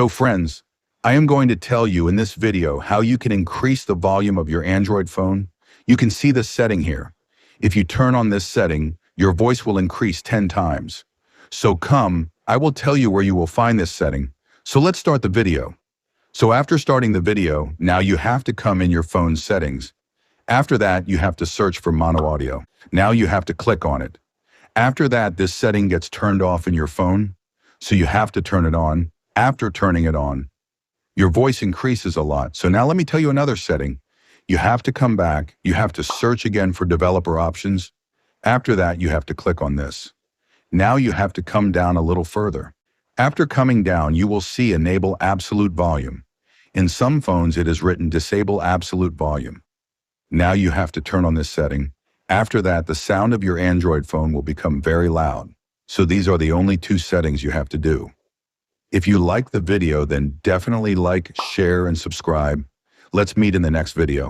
So friends, I am going to tell you in this video how you can increase the volume of your Android phone. You can see the setting here. If you turn on this setting, your voice will increase 10 times. So come, I will tell you where you will find this setting. So let's start the video. So after starting the video, now you have to come in your phone's settings. After that, you have to search for mono audio. Now you have to click on it. After that, this setting gets turned off in your phone, so you have to turn it on. After turning it on, your voice increases a lot. So now let me tell you another setting. You have to come back. You have to search again for developer options. After that, you have to click on this. Now you have to come down a little further. After coming down, you will see Enable Absolute Volume. In some phones, it is written Disable Absolute Volume. Now you have to turn on this setting. After that, the sound of your Android phone will become very loud. So these are the only two settings you have to do. If you like the video, then definitely like, share, and subscribe. Let's meet in the next video.